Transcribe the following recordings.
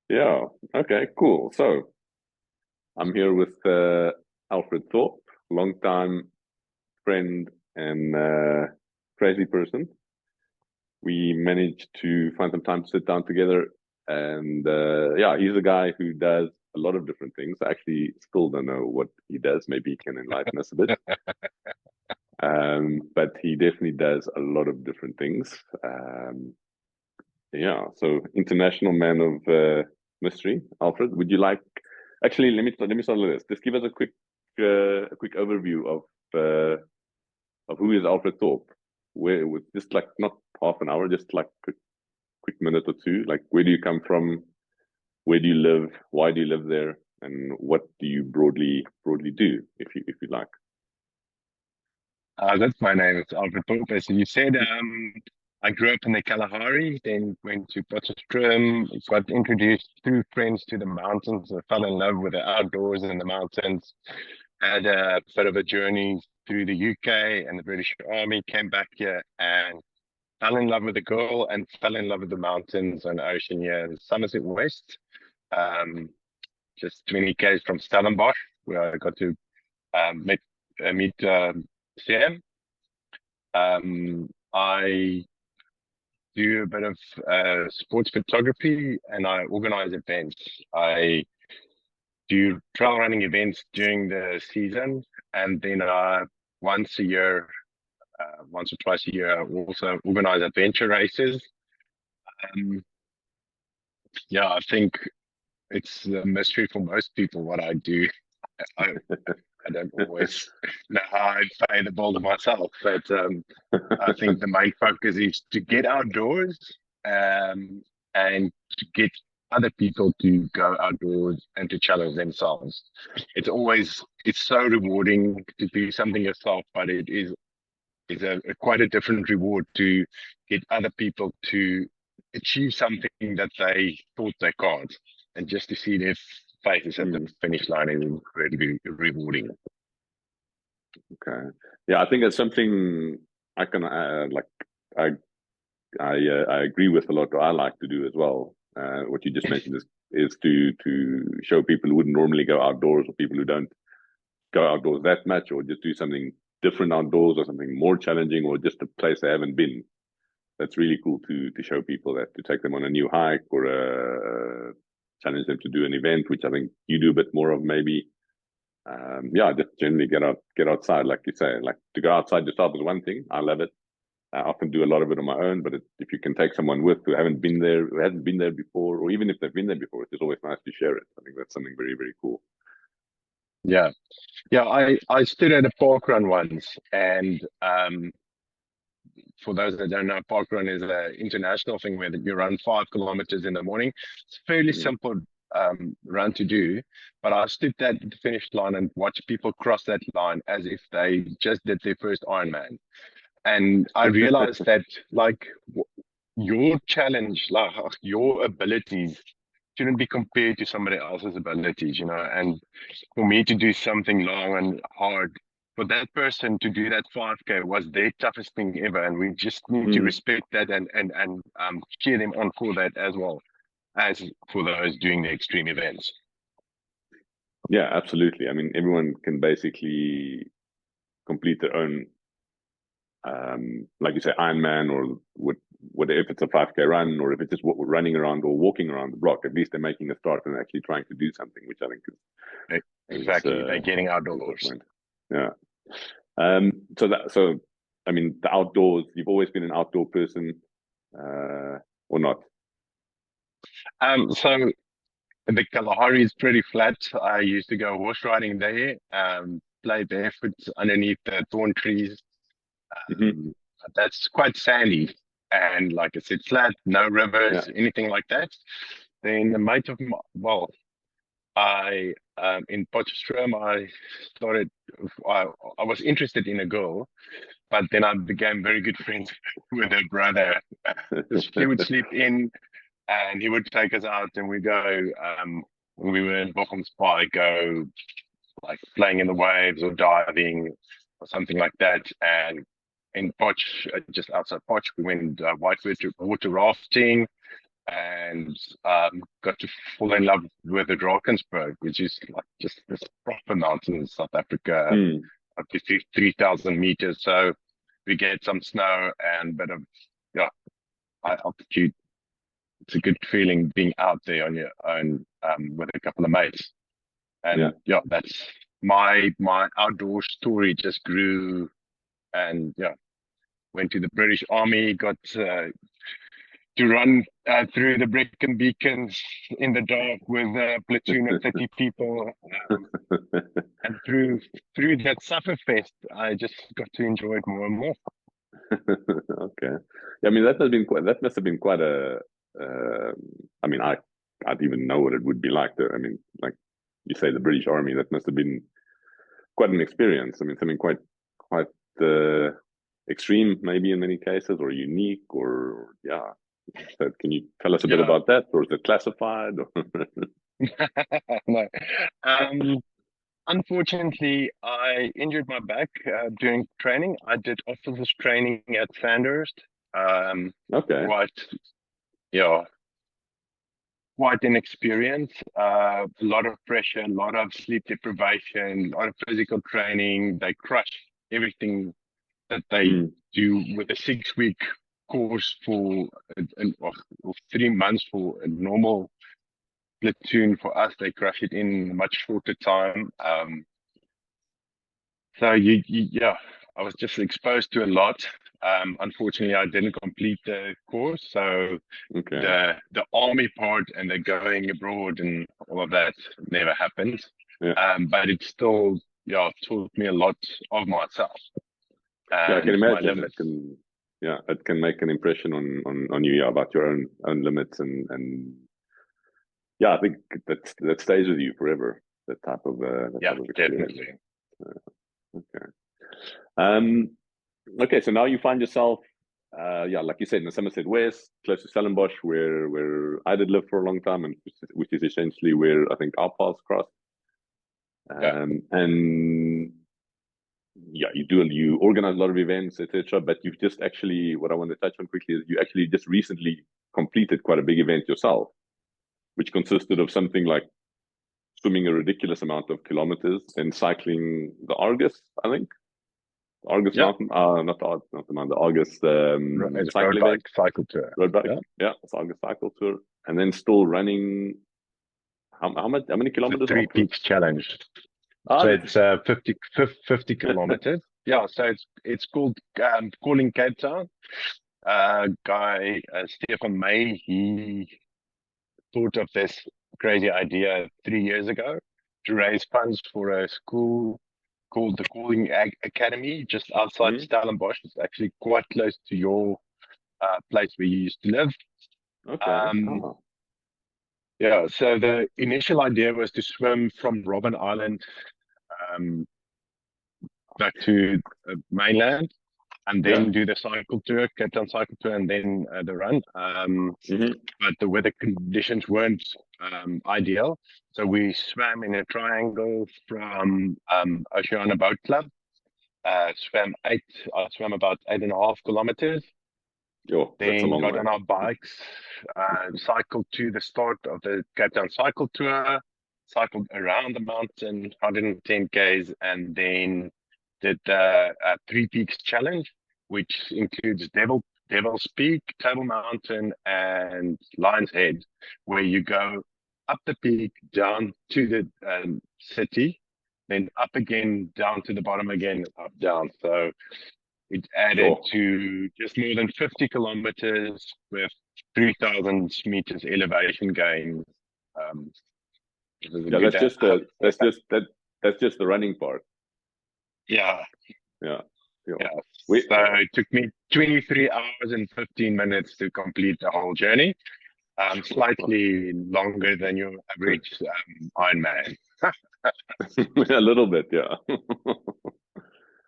Yeah. Okay, cool. So I'm here with Alfred Thorpe, longtime friend and crazy person. We managed to find some time to sit down together. And yeah, he's a guy who does a lot of different things. I actually still don't know what he does. Maybe he can enlighten us a bit. But he definitely does a lot of different things. Yeah, so international man of mystery, Alfred. Would you like? Actually, let me start with this. Just give us a quick overview of who is Alfred Thorpe. Where with just like not half an hour, just like a quick minute or two. Like where do you come from? Where do you live? Why do you live there? And what do you broadly do, if you like? That's my name. It's Alfred Thorpe. So you said I grew up in the Kalahari, then went to Potchefstroom, got introduced through friends to the mountains. I fell in love with the outdoors and the mountains. Had a bit of a journey through the UK and the British Army, came back here and fell in love with a girl and fell in love with the mountains and ocean here in Somerset West, um, just 20 k's from Stellenbosch, where I got to meet, meet Sam. I do a bit of sports photography and I organize events. I do trail running events during the season, and then once a year, once or twice a year, I also organize adventure races. Um, yeah, I think it's a mystery for most people what I do. I, I don't always know how I pay the bill to myself, but I think the main focus is to get outdoors um, and to get other people to go outdoors and to challenge themselves. It's so rewarding to do something yourself, but is a quite a different reward to get other people to achieve something that they thought they can't, and just to see their faces at the Hmm. finish line is incredibly rewarding. Okay. Yeah, I think that's something I can like. I I agree with a lot. What I like to do as well. What you just mentioned is to show people who wouldn't normally go outdoors, or people who don't go outdoors that much, or just do something different outdoors, or something more challenging, or just a place they haven't been. That's really cool to show people that, to take them on a new hike, or challenge them to do an event, which I think you do a bit more of maybe. Yeah, just generally get outside, like you say. Like to go outside yourself is one thing. I love it. I often do a lot of it on my own, but if you can take someone with who haven't been there, who hasn't been there before, or even if they've been there before, it's always nice to share it. I think that's something very, very cool. Yeah, yeah. I stood at a park run once, and for those that don't know, park run is an international thing where you run 5 kilometers in the morning. It's a fairly Mm. simple run to do, but I stood at the finish line and watched people cross that line as if they just did their first Ironman. And I realized that like your challenge, like your abilities shouldn't be compared to somebody else's abilities, you know. And for me to do something long and hard, for that person to do that 5K was their toughest thing ever. And we just need to Mm. respect that and cheer them on for that as well as for those doing the extreme events. Yeah, absolutely. I mean, everyone can basically complete their own, like you say, Ironman, or what if it's a 5K run, or if it's just what we're running around or walking around the block. At least they're making a start and actually trying to do something, which I think E- is Exactly. They're getting is the outdoors. point. Yeah. So I mean, the outdoors. You've always been an outdoor person, uh, or not? So the Kalahari is pretty flat. I used to go horse riding there, play barefoot underneath the thorn trees. Hmm. Um, that's quite sandy. And like I said, flat, no Yeah. rivers, anything like that. Then a mate of my, well, I in Potchefstroom, I, I was interested in a girl, but then I became very good friends with her brother. She would sleep in and he would take us out and we go, when we were in Bochum's Park, go like playing in the waves or diving or something like that. And in Potch, just outside Potch, we went whitewater water rafting. and got to fall in love with the Drakensberg, which is like just this proper mountain in South Africa, Mm. up to 3,000 meters. So we get some snow and a bit of yeah high altitude. It's a good feeling being out there on your own with a couple of mates. Yeah. And yeah, that's my outdoor story just grew, and yeah, went to the British Army, got to run through the Brecon beacons in the dark with a platoon of 30 people. And through that Sufferfest, I just got to enjoy it more and more. Okay. Yeah, I mean that must have been quite a I mean I don't even know what it would be like to, I mean, like you say, the British Army, that must have been quite an experience. I mean, something quite uh, extreme maybe in many cases, or unique, or yeah. So can you tell us a bit Yeah. about that, or is it classified? No. Um, Unfortunately, I injured my back during training. I did officers training at Sandhurst. Okay. Quite, yeah, quite an experience. A lot of pressure, a lot of sleep deprivation, a lot of physical training. They crush everything that they Mm. do with a 6 week course for or 3 months for a normal platoon. For us, they crush it in a much shorter time. So yeah, I was just exposed to a lot. Unfortunately, I didn't complete the course, so Okay. the army part and the going abroad and all of that never happened. Yeah. But it still, yeah, taught me a lot of myself Yeah, I can and my imagine it limits. can. Yeah, it can make an impression on you, yeah, about your own limits, and yeah, I think that stays with you forever. That Yeah, type of experience. definitely. Okay. Um. Okay. So now you find yourself, yeah, like you said, in the Somerset West, close to Stellenbosch, where I did live for a long time, and which is essentially where I think our paths crossed. Yeah, And yeah, you organize a lot of events, etc. But you've just actually, what I want to touch on quickly is you actually just recently completed quite a big event yourself, which consisted of something like swimming a ridiculous amount of kilometers and cycling the Argus, I think. Argus yeah. Mountain, not the mountain, the Argus It's road cycle event, bike, cycle tour. road bike. Yeah, Yeah, it's Argus cycle tour. And then still running, how many the kilometers Three afterwards? Peaks Challenge. Ah, So that's it's 50 kilometers. Yeah, so it's called Calling Cape Town. Guy Stefan May, he thought of this crazy idea 3 years ago to raise funds for a school called the Calling Academy, just outside mm, Stellenbosch. It's actually quite close to your place where you used to live. okay. Um, Oh, yeah, so the initial idea was to swim from Robben Island um, back to mainland, and yeah. then do the cycle tour, Cape Town cycle tour, and then the run. Hmm. But the weather conditions weren't ideal. So we swam in a triangle from Oceana Boat Club. I swam about 8.5 kilometers. Oh, that's a Then long got way. on our bikes, cycled to the start of the Cape Town cycle tour, cycled around the mountain, 110 k's, and then did the Three Peaks Challenge, which includes Devil's Peak, Table Mountain, and Lion's Head, where you go up the peak, down to the city, then up again, down to the bottom again, up, down. So it added Oh, to just more than 50 kilometers with 3,000 meters elevation gain. Um, it was a yeah, good, that's just the running part. yeah, Yeah, yeah. yeah. We So it took me 23 hours and 15 minutes to complete the whole journey. Slightly longer than your average Ironman. a little bit, yeah.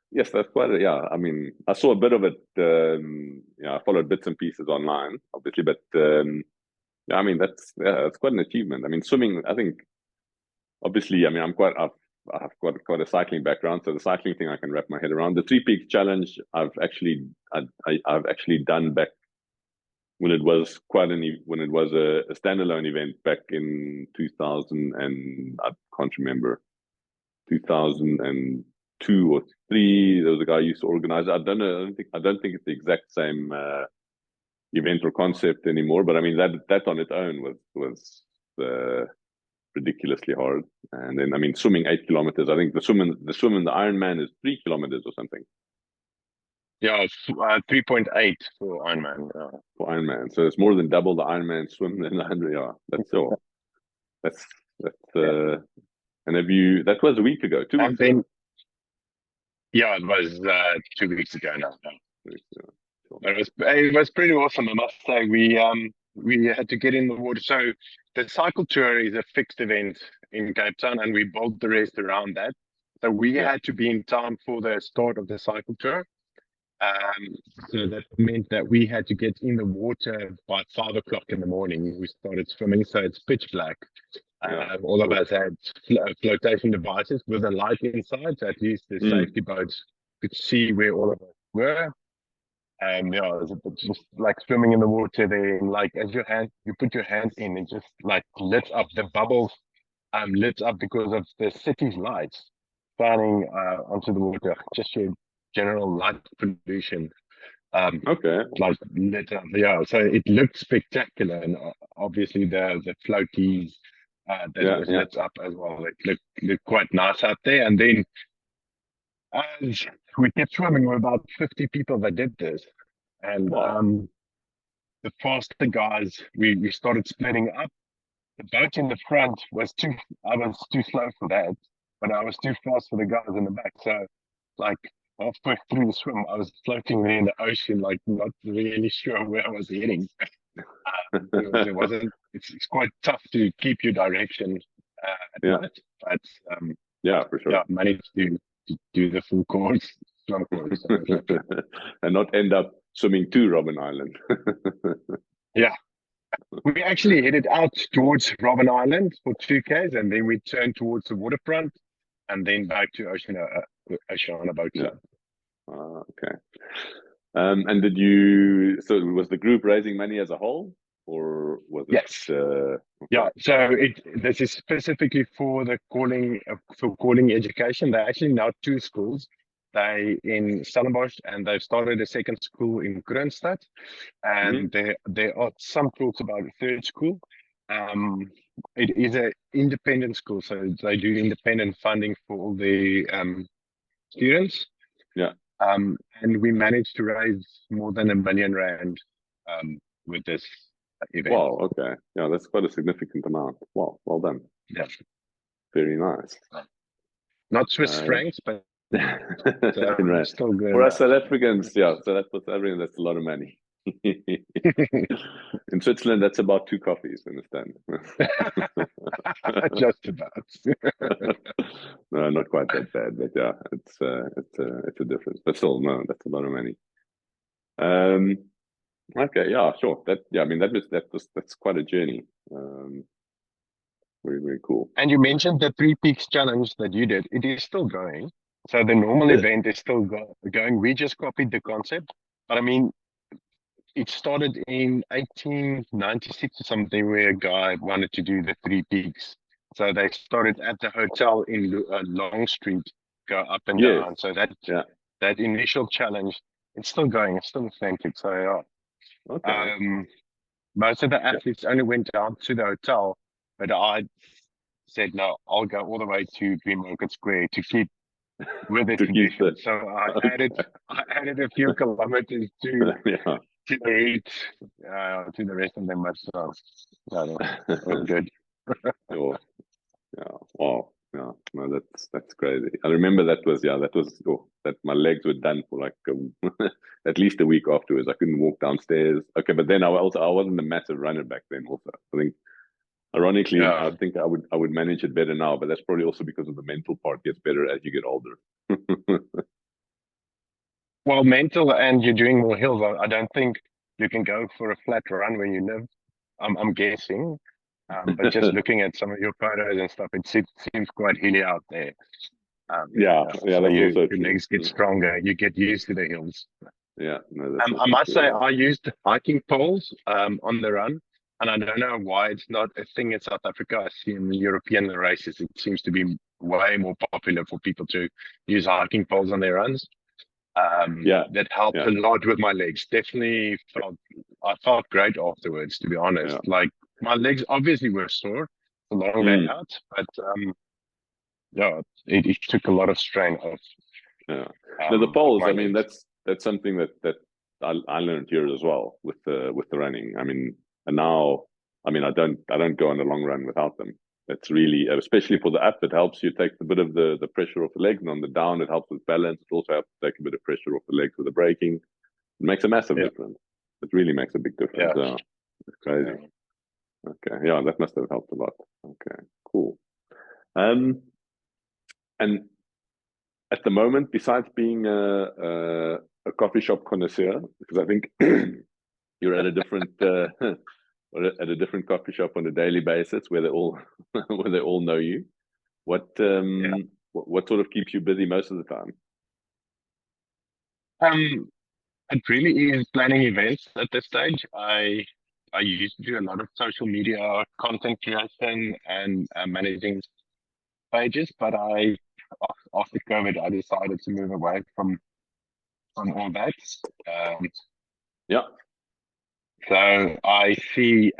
Yes, that's quite a, yeah. I mean, I saw a bit of it. Yeah, I followed bits and pieces online, obviously, but yeah, I mean, that's quite an achievement. I mean, swimming. I think obviously, I mean, I've got quite a cycling background, so the cycling thing I can wrap my head around. The Three Peaks Challenge, I've actually done back when it was when it was a standalone event back in 2000, and I can't remember, 2002 or three. There was a guy who used to organize it. I don't know. I don't think it's the exact same event or concept anymore. But I mean that on its own was ridiculously hard. And then I mean swimming 8 kilometers. I think the swim in the Ironman is 3 kilometers or something. Yeah, 3.8 for Ironman. For Ironman, so it's more than double the Ironman swim than 100. Yeah, that's all. That's Yeah. And have you? That was a week ago, 2 weeks And then, ago. yeah, it was 2 weeks ago now. 2 weeks ago. Sure. But it was pretty awesome, I must say. We had to get in the water. So the cycle tour is a fixed event in Cape Town, and we built the rest around that. So we had to be in town for the start of the cycle tour. So that meant that we had to get in the water by 5 o'clock in the morning. We started swimming, so it's pitch black. All of us had flotation devices with a light inside, so at least the safety boats could see where all of us were. And yeah, it was just like swimming in the water there. And like as you put your hand in, it just like lit up. The bubbles lit up because of the city's lights shining onto the water. Just your general light pollution. Like lit up. Yeah, so it looked spectacular, and obviously the floaties that was lit up as well. It looked quite nice out there. And then as we kept swimming, we were about 50 people that did this. And the faster guys, we started splitting up. The boat in the front I was too slow for that, but I was too fast for the guys in the back. So like halfway through the swim, I was floating there in the ocean, like not really sure where I was heading. It's quite tough to keep your direction at night, but for sure. Managed to do the full course, and not end up swimming to Robben Island. Yeah, we actually headed out towards Robben Island for 2Ks, and then we turned towards the waterfront, and then back to Oceana Boat Club. Okay. And did you? So was the group raising money as a whole, or was it? Yes. Yeah. So this is specifically for the calling education. They're actually now two schools. They in Stellenbosch, and they've started a second school in Kroonstad. And there are some talks about a third school. It is an independent school, so they do independent funding for all the students. Yeah. And we managed to raise more than R1 million with this event. Wow. Okay. Yeah, that's quite a significant amount. Wow. Well done. Yeah. Very nice. Not Swiss francs, but still good. For us South Africans, so that's for everyone. That's a lot of money. In Switzerland, that's about 2 coffees. Understand? Just about. No, not quite that bad, but yeah, it's a difference. But still, no, that's a lot of money. Okay, yeah, sure. I mean, that's quite a journey. Very, very cool. And you mentioned the 3 Peaks challenge that you did. It is still going. So the normal event is still going. We just copied the concept, but I mean, it started in 1896 or something, where a guy wanted to do the 3 Peaks. So they started at the hotel in Long Street, go up and down. So that initial challenge, it's still going. It's still authentic. So yeah. Okay. Most of the athletes only went down to the hotel, but I said, no, I'll go all the way to Green Market Square to keep with it. So I added a few kilometers to the route, to the rest of them myself. So good. Sure. Yeah. Wow. Yeah. No, that's crazy. I remember that my legs were done for like at least a week afterwards. I couldn't walk downstairs. Okay, but then I wasn't a massive runner back then. Also, I think, ironically, I think I would manage it better now. But that's probably also because of the mental part gets better as you get older. Well, mental, and you're doing more hills. I don't think you can go for a flat run where you live. I'm guessing. But just looking at some of your photos and stuff, it seems quite hilly out there. So your legs get stronger. You get used to the hills. Yeah, no, that's I also must say, true. I used hiking poles on the run, and I don't know why it's not a thing in South Africa. I see in the European races, it seems to be way more popular for people to use hiking poles on their runs. Yeah, That helped yeah, a lot with my legs. Definitely I felt great afterwards, to be honest. yeah. Like my legs obviously were sore, a long day Mm, out, but yeah, it took a lot of strain off yeah. Now the of poles, my I mean, legs. that's something that I learned here as well with the running. I mean, and now, I mean, I don't go on a long run without them. It's really, especially for the up, it helps you take a bit of the pressure off the legs, and on the down, it helps with balance. It also helps take a bit of pressure off the legs with the braking. It makes a massive Yeah, difference. It really makes a big difference. yeah, Yeah, it's yeah. crazy. Okay, yeah, that must have helped a lot. Okay, cool. Um, and at the moment, besides being a coffee shop connoisseur, because I think you're at a different at a different coffee shop on a daily basis where they all where they all know you. What Yeah. what sort of keeps you busy most of the time? It really is planning events at this stage. I used to do a lot of social media content creation and managing pages, but after COVID I decided to move away from all that. Um, Yeah, so I see,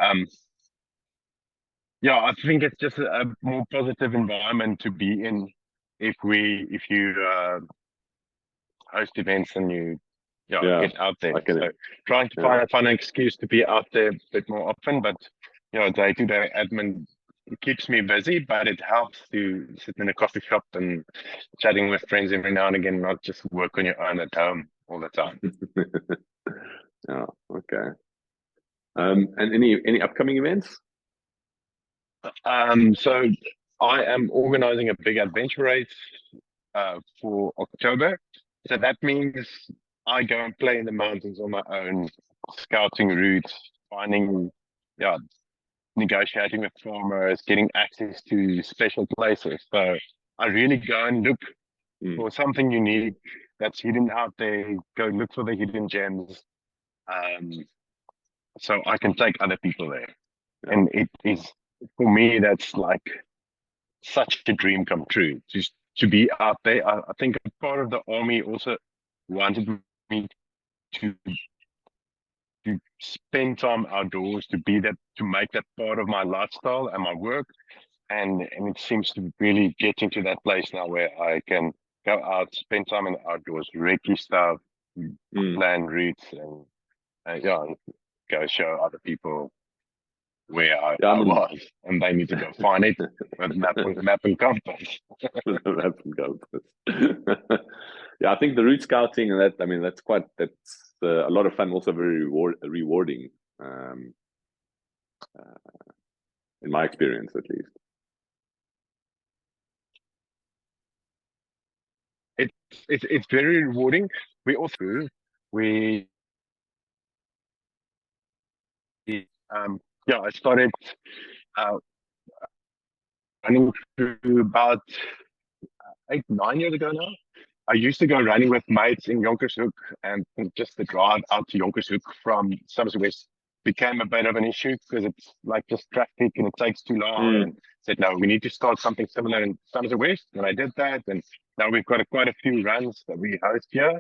yeah, I think it's just a more positive environment to be in if you host events and you yeah yeah, get out there. I So can. trying to Yeah, find an excuse to be out there a bit more often, but day-to-day admin keeps me busy, but it helps to sit in a coffee shop and chatting with friends every now and again, not just work on your own at home all the time. yeah, okay. And any upcoming events? So I am organizing a big adventure race for October. So that means I go and play in the mountains on my own, scouting routes, finding, yeah, negotiating with farmers, getting access to special places. So I really go and look Mm, for something unique that's hidden out there, go look for the hidden gems. Um, so I can take other people there. yeah, And it is, for me, that's like such a dream come true. Just to be out there. I think part of the army also wanted me to spend time outdoors, to be that, to make that part of my lifestyle and my work. And it seems to really getting to that place now where I can go out, spend time in the outdoors, recce stuff, mm. plan routes, and yeah, go show other people where Yeah. I I mean, was, and they need to go find it with map and compass. that's good. Yeah, I think the route scouting and that. I mean, that's a lot of fun. Also, very rewarding. Um, in my experience, at least. It's it's very rewarding. We also we yeah, I started uh, running through about 8 9 years ago now. I used to go running with mates in Jonkershoek, and just the drive out to Jonkershoek from Somerset became a bit of an issue because it's like just traffic and it takes too long. Mm, And said, no, we need to start something similar in Somerset West. And I did that, and now we've got quite a few runs that we host here.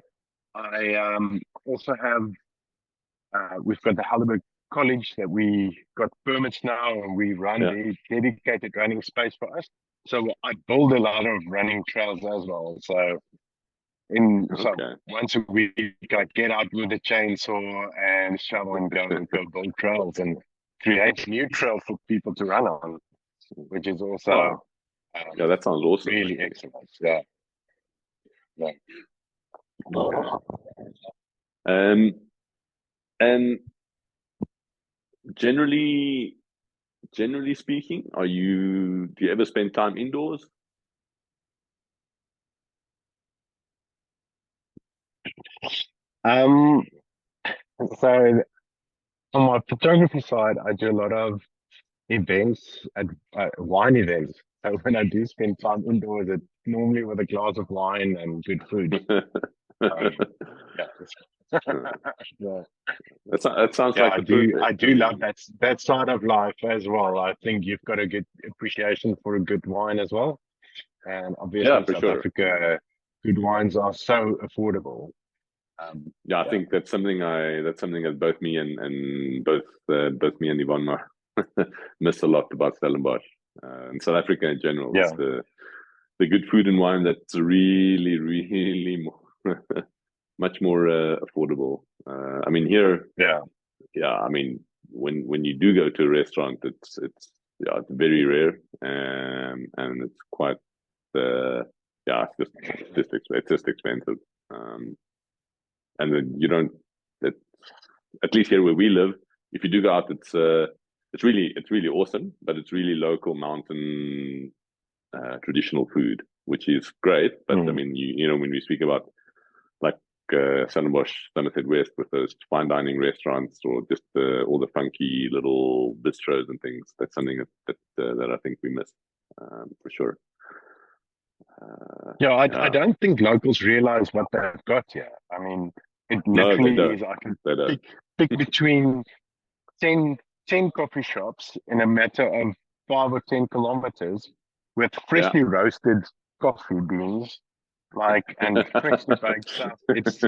I also have we've got the Halleberg College that we got permits now, and we run yeah. the dedicated running space for us. So I build a lot of running trails as well. So Okay. once a week, I get out with a chainsaw and shovel and go build trails and create new trails for people to run on, which is also Oh, yeah. That sounds awesome. really Actually. excellent. Yeah, yeah. Okay. Um, and generally, generally speaking, do you ever spend time indoors? Um, so on my photography side, I do a lot of events at wine events. So when I do spend time indoors, it's normally with a glass of wine and good food. Um, yeah. Uh, Yeah. that sounds Yeah, like the perfect. I do love that side of life as well. I think you've got a good appreciation for a good wine as well. And obviously Yeah, in for South sure. Africa, good wines are so affordable. Yeah, I Yeah. think that's something that both me and Yvonne miss a lot about Stellenbosch and South Africa in general. It's Yeah. the good food and wine that's really, really more, much more affordable. I mean, here, Yeah. yeah, I mean, when you do go to a restaurant, yeah, it's very rare, and it's quite yeah, it's just expensive. Um, and then you don't it, at least here where we live, if you do go out, it's really awesome, but it's really local mountain traditional food, which is great. But I Mm. mean, you know, when we speak about like Stellenbosch, Somerset West, with those fine dining restaurants, or just all the funky little bistros and things, that's something that I think we miss for sure. Yeah, I Yeah, don't think locals realize what they've got here. I mean, it no, they literally don't. is, I can They don't. pick between 10, 10 coffee shops in a matter of 5 or 10 kilometers with Yeah, freshly roasted coffee beans, like, and freshly baked stuff. It's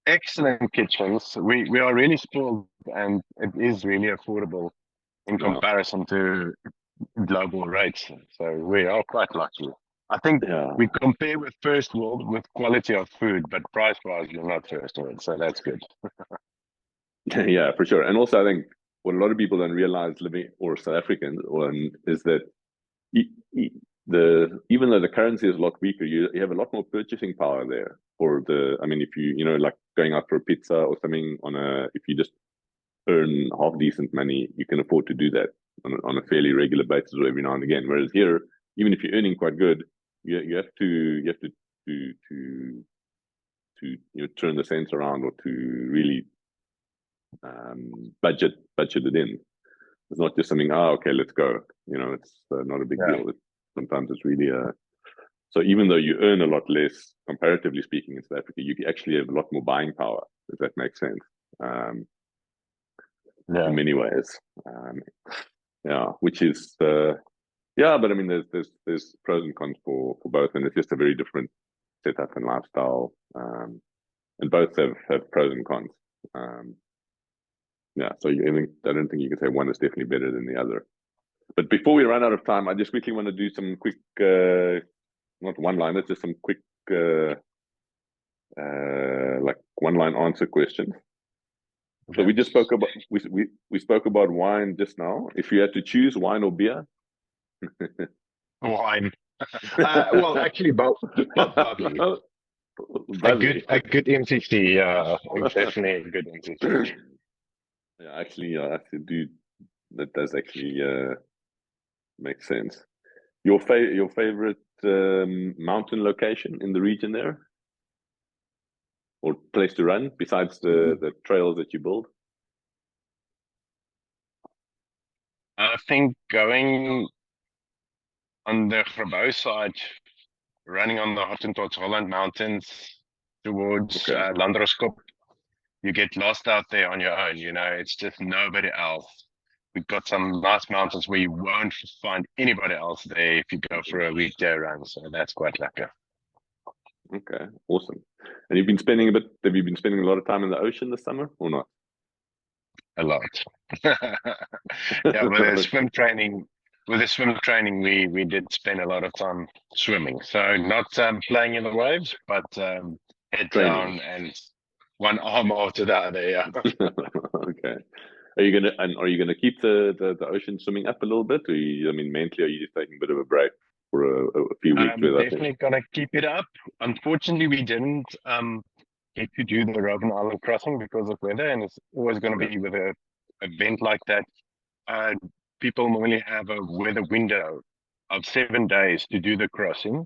excellent kitchens. We are really spoiled, and it is really affordable in yeah, comparison to global rates. So we are quite lucky. I think yeah. we compare with first world with quality of food, but price wise, we're not first world. So that's good. Yeah, for sure. And also, I think what a lot of people don't realize living or South Africans is that e- e- even though the currency is a lot weaker, you have a lot more purchasing power there. For the, I mean, if you know, like going out for a pizza or something if you just earn half decent money, you can afford to do that on a fairly regular basis or every now and again. Whereas here, even if you're earning quite good, you have to to turn the cents around, or to really budget it in. It's not just something. Okay, let's go. You know, it's not a big Yeah. deal. Sometimes it's really so even though you earn a lot less comparatively speaking in South Africa, you actually have a lot more buying power. If that makes sense, um, in Yeah. many ways. Yeah, which is yeah, but I mean, there's pros and cons for both, and it's just a very different setup and lifestyle, and both have pros and cons. Um, yeah, so I don't think you can say one is definitely better than the other. But before we run out of time, I just quickly want to do some quick, not one liners, just some quick, like one line answer questions. So Okay. we just spoke about we spoke about wine just now. If you had to choose wine or beer, Wine. Well, actually, both bubbly. bubbly. A good MCC. Definitely a good MCC. Yeah, actually, do that does actually make sense. Your favorite mountain location in the region there, or place to run besides the trails that you build? I think going on the Grabo side, running on the Hottentots Holland Mountains towards Okay. Landroskop, you get lost out there on your own. You know, it's just nobody else. We've got some nice mountains where you won't find anybody else there if you go for a weekday run. So that's quite lucky. Okay, awesome. And have you been spending a lot of time in the ocean this summer or not? A lot. Yeah, with the swim training, we did spend a lot of time swimming. So not playing in the waves, but head Training. down and one arm after the other. Yeah. Okay. Are you gonna keep the ocean swimming up a little bit? Or I mean, mentally, are you just taking a bit of a break for a few weeks I'm with I think? definitely gonna keep it up. Unfortunately, we didn't get to do the Robben Island crossing because of weather, and it's always going to Okay. be with a event like that. Uh, People normally have a weather window of 7 days to do the crossing.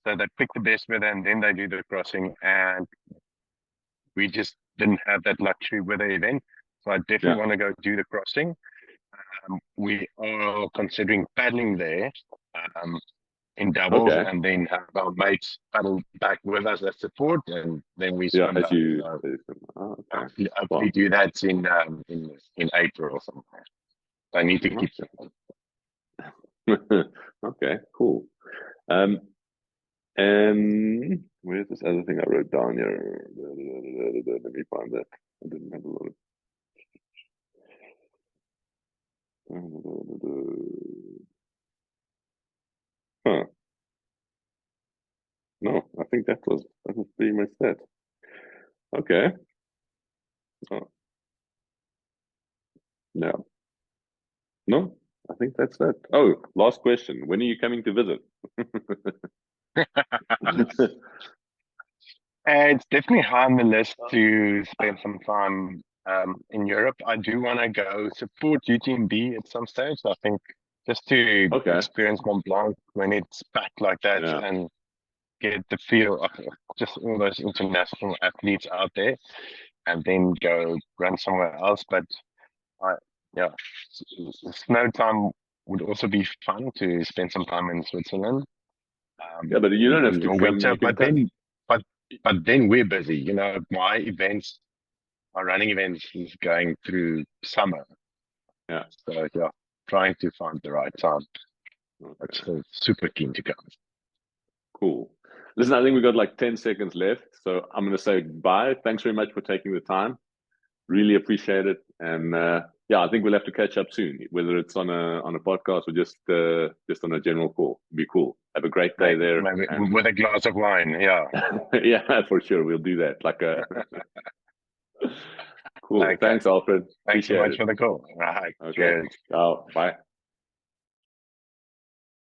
So they pick the best weather and then they do the crossing. And we just didn't have that luxury weather event. So I definitely Yeah. want to go do the crossing. We are considering paddling there. Um, in doubles, Okay. and then have our mates paddle back with us as support, and then we Yeah, swim as back. you. So Oh, okay. hopefully Well, do that in April or something. I need to keep okay, cool. Um, and where's this other thing I wrote down here? Let me find that. I didn't have a lot of. Huh. No, I think that was pretty much that. Okay. Oh, no, no, I think that's that. Oh, last question. When are you coming to visit? It's definitely high on the list to spend some time in Europe. I do want to go support UTMB at some stage. I think just to Okay. experience Mont Blanc when it's packed like that Yeah. and get the feel of just all those international athletes out there, and then go run somewhere else. But I, yeah, snow time would also be fun to spend some time in Switzerland Yeah, but you don't have in to the come. winter. You can come. But but then we're busy. My running events is going through summer. Yeah. So yeah, trying to find the right time. But Okay. still super keen to go. Cool. Listen, I think we got like 10 seconds left. So I'm going to say bye. Thanks very much for taking the time. Really appreciate it. And yeah, I think we'll have to catch up soon, whether it's on a podcast or just on a general call. Be cool. Have a great day there. Maybe And with a glass of wine. Yeah. yeah, for sure. We'll do that. Like a cool. Okay. Thanks, Alfred. Thanks so Appreciate much it. for the call. All right. Okay. Cheers. Ciao. Bye.